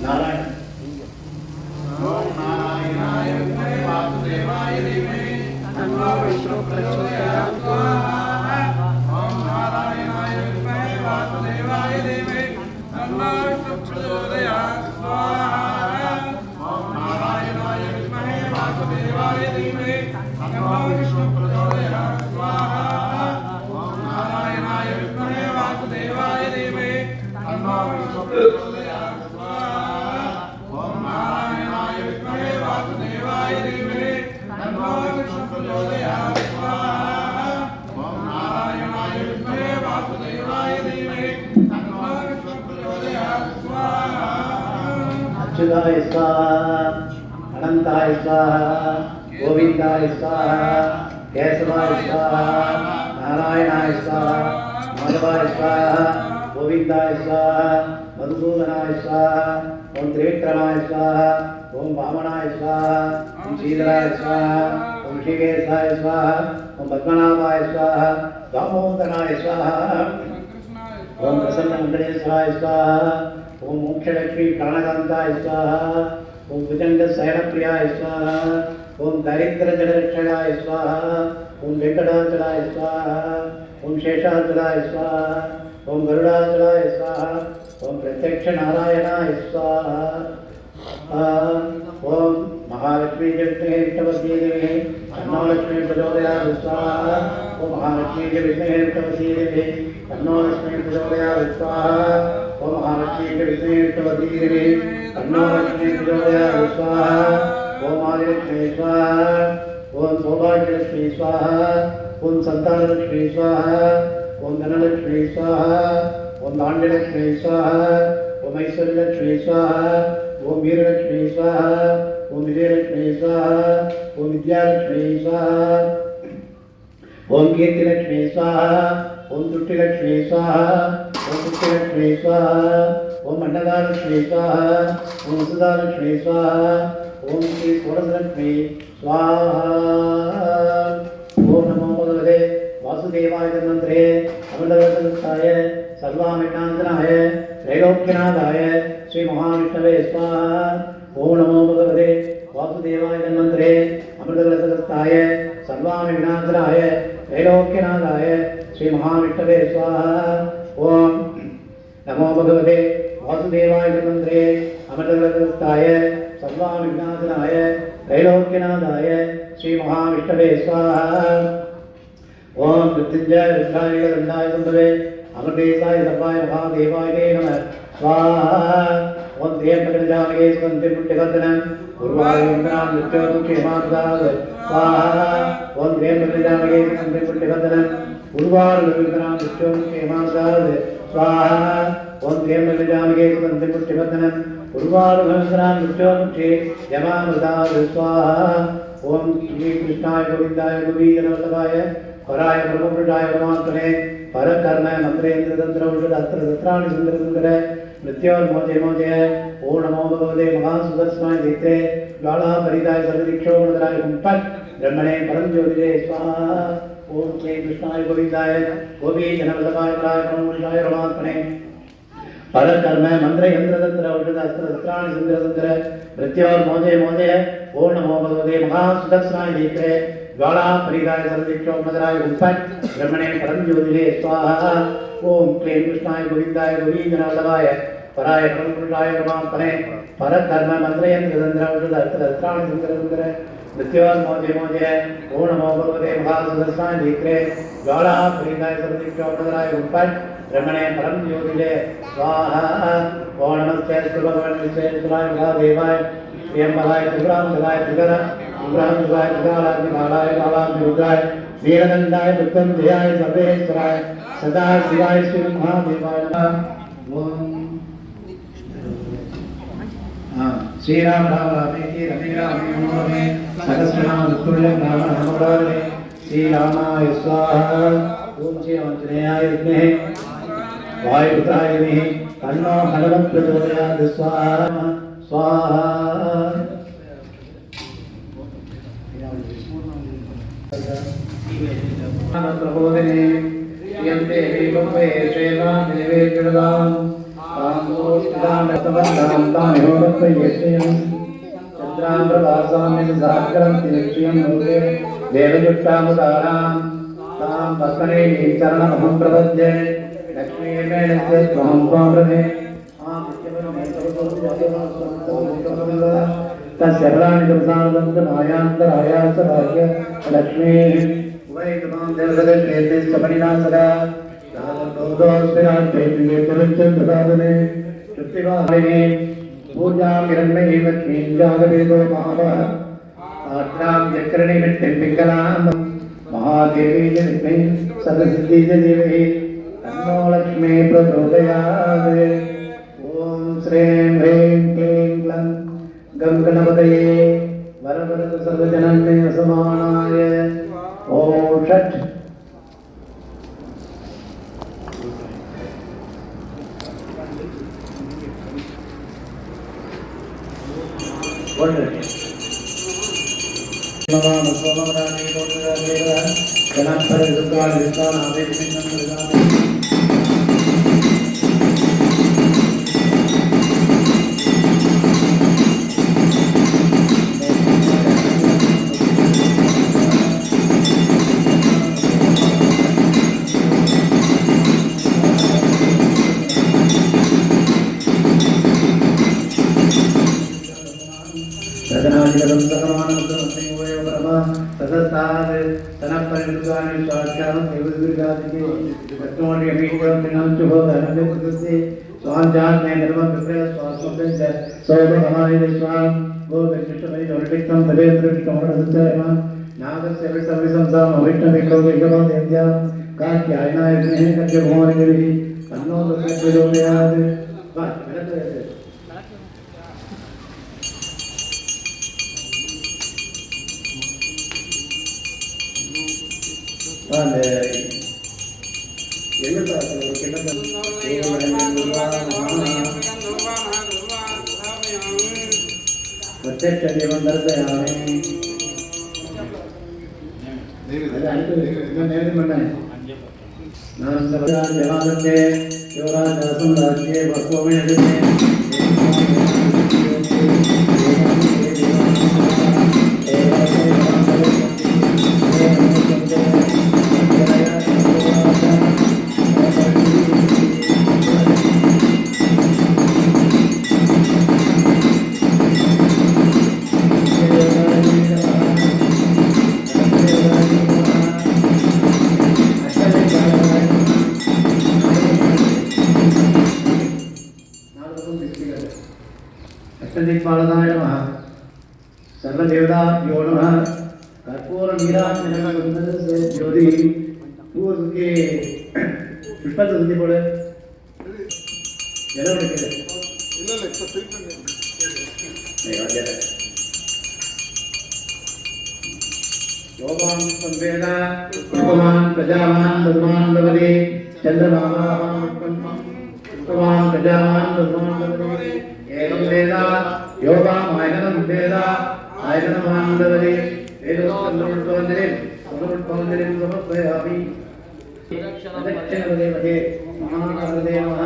नारायण ओम नारायणाय विद्महे वासुदेवाय धीमहि तन्नो विष्णुः प्रचोदयात् स्वाहा ओम नारायणाय विद्महे वासुदेवाय धीमहि तन्नो विष्णुः प्रचोदयात् स्वाहा ओम नारायणाय विद्महे वासुदेवाय धीमहि तन्नो विष्णुः प्रचोदयात् स्वाहा ओम नारायणाय विद्महे वासुदेवाय धीमहि तन्नो विष्णुः प्रचोदयात् स्वाहा ओम नारायणाय विद्महे वासुदेवाय धीमहि तन्नो विष्णुः प्रचोदयात् स्वाहा ओम नारायणाय विद्महे वासुदेवाय धीमहि तन्नो विष्णुः प्रचोदयात् स्वाहा अच्युताय स्वाहा अनंताय स्वाहा गोविंदाय स्वाहा केशवाय स्वाहा नारायणाय स्वाहा माधवाय स्वाहा गोविंदाय स्वाहा मधुसूदनाय स्वाहा ओम त्रिविक्रमाय स्वाहा ओम वामनाय स्वाहा ओम शीतलाय स्वाहा ओम ऋषिकेशाय स्वाहा ओम पद्मनाभाय स्वाहा दामोदराय स्वाहा ओम प्रसन्नवेंकटेश्वराय स्वाहा ओम मोक्षलक्ष्मी प्राणकांताय स्वाहा ओम भुजंगशयनप्रियाय स्वाहा ओम दारिद्र्यजनरक्षणाय स्वाहा ओम वेंकटाचलाय स्वाहा ओम शेषाचलाय स्वाहा ओम गरुडाचलाय स्वाहा ओम प्रत्यक्ष नारायणाय स्वाहा ओम महालक्ष्मी विद्महे विष्णुवती देवी तन्नो लक्ष्मी प्रचोदयात् स्वाहा ओम महालक्ष्मी विद्महे विष्णुवती देवी तन्नो लक्ष्मी प्रचोदयात् स्वाहा ओम महालक्ष्मी विद्महे विष्णुवती देवी तन्नो लक्ष्मी प्रचोदयात् स्वाहा ओम आदिलक्ष्मी स्वाहा ओम सौभाग्यलक्ष्मी स्वाहा ओम संतानलक्ष्मी स्वाहा ओम धनलक्ष्मी स्वाहा ओम भाण्यलक्ष्मी स्वाहा ओम ऐश्वर्यलक्ष्मी स्वाहा ओम वीरलक्ष्मी स्वाहा ओम विजयलक्ष्मी स्वाहा ओम विद्यालक्ष्मी स्वाहा ओम कीर्तिलक्ष्मी स्वाहा ओम तुष्टिलक्ष्मी स्वाहा ओम पुष्टिलक्ष्मी स्वाहा ओम अन्नदालक्ष्मी स्वाहा ओम वसुधालक्ष्मी स्वाहा ओम श्री षोडशलक्ष्मी स्वाहा ओम नमो भगवते वासुदेवाय धन्वन्तरे अमृतवर्षदत्ताय सर्वामिकान्तनाय त्रैलोक्यनाथाय श्री महाविष्णवे स्वाहा ओम नमो भगवते वासुदेवाय धन्वन्तरे अमृतवर्षदत्ताय सर्वामिकान्तनाय त्रैलोक्यनाथाय श्री महाविष्णवे स्वाहा ओम नमो भगवते वासुदेवाय धन्वन्तरे अमृतवर्षदत्ताय सर्वामिकान्तनाय त्रैलोक्यनाथाय श्री महाविष्णवे स्वाहा ओम मृत्युंजय रुद्राय रुद्राय सुंदरे अमृतेशाय सर्वाय महादेवाय नमः स्वाहा ओम त्र्यंबकजामहे सुगंधिं पुष्टिवर्धनं उर्वारुकं मृत्योर्मुक्षेमादाद स्वाहा ओम त्र्यंबकजामहे सुगंधिं पुष्टिवर्धनं उर्वारुकं मृत्योर्मुक्षेमादाद स्वाहा ओम त्र्यंबकजामहे सुगंधिं पुष्टिवर्धनं उर्वारुकं मृत्योर्मुक्षेमादाद स्वाहा ओम श्री कृष्णाय गोविंदाय गोपीजनवल्लभाय पराय ब्रह्मपुरुषाय परमात्मने परकर्म मंत्रेन्द्र तंत्र औषध अस्त्र शस्त्राणि सुंदर सुंदर मृत्योर्मोचे मोचे ओम नमो भगवते महासुदर्शनाय दीप्ते ज्वाला परिदाय सर्वदीक्षोमणधराय कुंपट ब्रह्मणे परम ज्योतिरे स्वाहा ओम श्री कृष्णाय गोविंदाय गोपीजनवल्लभाय पराय ब्रह्मपुरुषाय परमात्मने परकर्म मंत्र यंत्र तंत्र औषध अस्त्र शस्त्राणि सुंदर सुंदर मृत्योर्मोचे मोचे ओम नमो भगवते महासुदर्शनाय दीप्ते ज्वाला परिदाय सर्वदीक्षोमणधराय कुंपट ब्रह्मणे परम ज्योतिरे स्वाहा ओम क्लीं कृष्णाय गोविंदाय गोपीजनवल्लभाय पराय ब्रह्मपुरुषाय परमात्मने परकर्म मंत्रयंत्र तंत्र औषध अस्त्र शस्त्राणि सुंदर सुंदर मृत्योर्मोचे मोचे ओम नमो भगवते महासुदर्शनाय दीप्ते ज्वाला परिदाय सर्वदीक्षोमणधराय कुंपट ब्रह्मणे परम ज्योतिरे स्वाहा ओम नमस्ते भगवान विश्वेश्वराय महादेवाय त्र्यंबकाय त्रिपुरांतकाय त्रिकर उग्रांतकाय त्रिकालाग्निकालाय कालाग्निरुद्राय वीरदंडाय मृत्युंजयाय सर्वेश्वराय सदाशिवाय श्री महादेवाय नमः श्री राम राम रामेति रमे रामे मनोरमे सहस्रनाम तत्तुल्यं राम नामोदारे श्री रामाय स्वाहा ओम श्री आंजनेयाय विद्महे वायुपुत्राय धीमहि तन्नो हनुमत् प्रचोदयात् स्वाहा स्वाहा प्रबोधिने यन्ते विभवे सेवा देवे जगदाम् ताम्बोष्टिदामतवन्तां तामिहोरत्वयेष्यम् चन्द्राम्रवासामिति साक्षरन्ति निश्चयं लोके देवयुक्तामुदारां तां पत्मनेः चरणमहं प्रपद्ये लक्ष्मीर्मेण त्वं त्वामृते तस्य प्राणिकप्रसादन्तमायान्तरायास भाग्य लक्ष्मीः वैतमां देवसदक्षेत्रस्थपनिनासदा साधनोदोस्विराज्येन्द्रियेतरुच्चन्द्रसाधने तृप्तिवारिणे पूजां हिरण्मयीं लक्ष्मीं जागवेदो महाभः आत्रां चक्रनिमित्तिं पिङ्गलां महादेवी च विद्महे सरस्वती च धीमहि तन्नो लक्ष्मी प्रचोदयात्। ॐ श्रीं ह्रीं क्लीं ग्लं गं गणपतये वरवरद सर्वजनन्य समानाय ॐ षट् सदनादिगतं सकमानमुद्रमस्मिवयो ब्रह्म तदस्ताद् तनपरिणुगानि स्वाध्यानं देवदुर्गादिके रत्नोर्यमीश्वरं दिनांशुभोधनविद्युत्से स्वाञ्जान्मे निर्मं विप्रय स्वास्वं च सौभगमाय स्वां गोविष्णुमयि जोनिक्तं तदेन्द्रविष्णुमरसत्यम नागस्य विसंसाम विष्णुविक्रोविगमदेव्या कात्यायनाय स्नेह कज्जभुवनगिरिः तन्नो दुर्गप्रचोदयात्। प्रत्यक्ष देवं दर्शयामि नमस्ते शिवराजसं राज्ये वस्वमे अष्टदिक्पालकाय नमः सर्वदेवताभ्यो नमः कर्पूरनीराजनस्य ज्योति पूर्व के पुष्प जल्दी बोले जरा बैठे ಇಲ್ಲ ಇಲ್ಲ ಸ್ವಲ್ಪ ಫೀಲ್ பண்ணு योगां संवेद उपमान् प्रजावान् धर्मान् भवति चन्द्रमावान् उत्तमान् प्रजावान् धर्मान् भवति एवं वेद योगामायनं वेद आयतनमान् भवति वेदोत्तमोत्तमनिं समर्पणनिं समर्पयामि दक्षिणदेवते महाकालदे नमः